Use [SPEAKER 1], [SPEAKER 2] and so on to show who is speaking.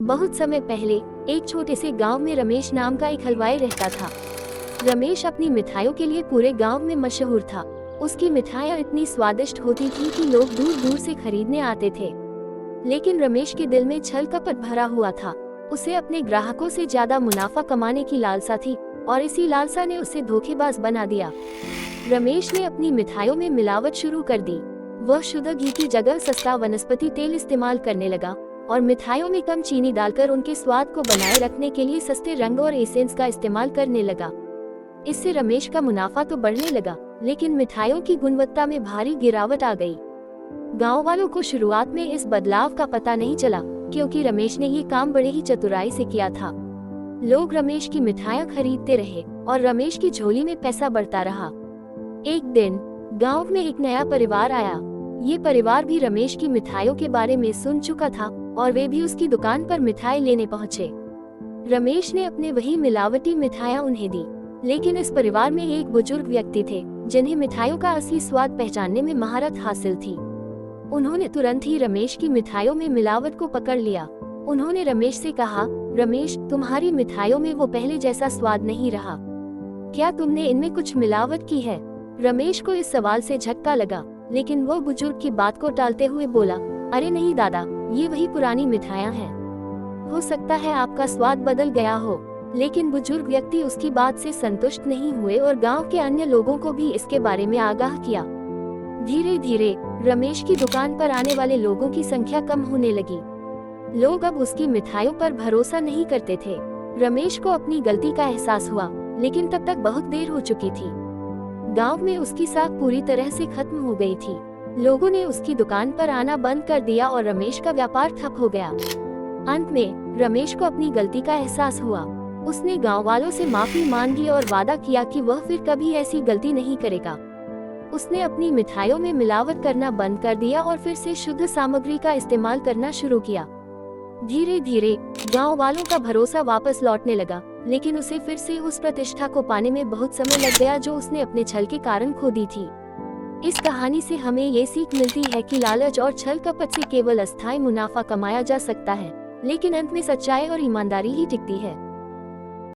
[SPEAKER 1] बहुत समय पहले एक छोटे से गांव में रमेश नाम का एक हलवाई रहता था। रमेश अपनी मिठाइयों के लिए पूरे गांव में मशहूर था। उसकी मिठाइयाँ इतनी स्वादिष्ट होती थी कि लोग दूर दूर से खरीदने आते थे। लेकिन रमेश के दिल में छल कपट भरा हुआ था। उसे अपने ग्राहकों से ज्यादा मुनाफा कमाने की लालसा थी और इसी लालसा ने उसे धोखेबाज बना दिया। रमेश ने अपनी मिठाइयों में मिलावट शुरू कर दी। वह शुद्ध घी की जगह सस्ता वनस्पति तेल इस्तेमाल करने लगा और मिठाइयों में कम चीनी डालकर उनके स्वाद को बनाए रखने के लिए सस्ते रंग और एसेंस का इस्तेमाल करने लगा। इससे रमेश का मुनाफा तो बढ़ने लगा, लेकिन मिठाइयों की गुणवत्ता में भारी गिरावट आ गई। गांव वालों को शुरुआत में इस बदलाव का पता नहीं चला, क्योंकि रमेश ने ये काम बड़े ही चतुराई से किया था। लोग रमेश की मिठाइयाँ खरीदते रहे और रमेश की झोली में पैसा बढ़ता रहा। एक दिन गांव में एक नया परिवार आया। ये परिवार भी रमेश की मिठाइयों के बारे में सुन चुका था और वे भी उसकी दुकान पर मिठाई लेने पहुंचे। रमेश ने अपने वही मिलावटी मिठाइयाँ उन्हें दी, लेकिन इस परिवार में एक बुजुर्ग व्यक्ति थे जिन्हें मिठाइयों का असली स्वाद पहचानने में महारत हासिल थी। उन्होंने तुरंत ही रमेश की मिठाइयों में मिलावट को पकड़ लिया। उन्होंने रमेश से कहा, रमेश, तुम्हारी मिठाइयों में वो पहले जैसा स्वाद नहीं रहा। क्या तुमने इनमें कुछ मिलावट की है? रमेश को इस सवाल से झटका लगा, लेकिन वो बुजुर्ग की बात को टालते हुए बोला, अरे नहीं दादा, ये वही पुरानी मिठाइयाँ हैं। हो सकता है आपका स्वाद बदल गया हो। लेकिन बुजुर्ग व्यक्ति उसकी बात से संतुष्ट नहीं हुए और गांव के अन्य लोगों को भी इसके बारे में आगाह किया। धीरे धीरे रमेश की दुकान पर आने वाले लोगों की संख्या कम होने लगी। लोग अब उसकी मिठाइयों पर भरोसा नहीं करते थे। रमेश को अपनी गलती का एहसास हुआ, लेकिन तब तक बहुत देर हो चुकी थी। गांव में उसकी साख पूरी तरह से खत्म हो गई थी। लोगों ने उसकी दुकान पर आना बंद कर दिया और रमेश का व्यापार ठप हो गया। अंत में रमेश को अपनी गलती का एहसास हुआ। उसने गांव वालों से माफी मांगी और वादा किया कि वह फिर कभी ऐसी गलती नहीं करेगा। उसने अपनी मिठाइयों में मिलावट करना बंद कर दिया और फिर से शुद्ध सामग्री का इस्तेमाल करना शुरू किया। धीरे धीरे गांव वालों का भरोसा वापस लौटने लगा, लेकिन उसे फिर से उस प्रतिष्ठा को पाने में बहुत समय लग गया जो उसने अपने छल के कारण खो दी थी। इस कहानी से हमें ये सीख मिलती है कि लालच और छल कपट से केवल अस्थायी मुनाफा कमाया जा सकता है, लेकिन अंत में सच्चाई और ईमानदारी ही टिकती है।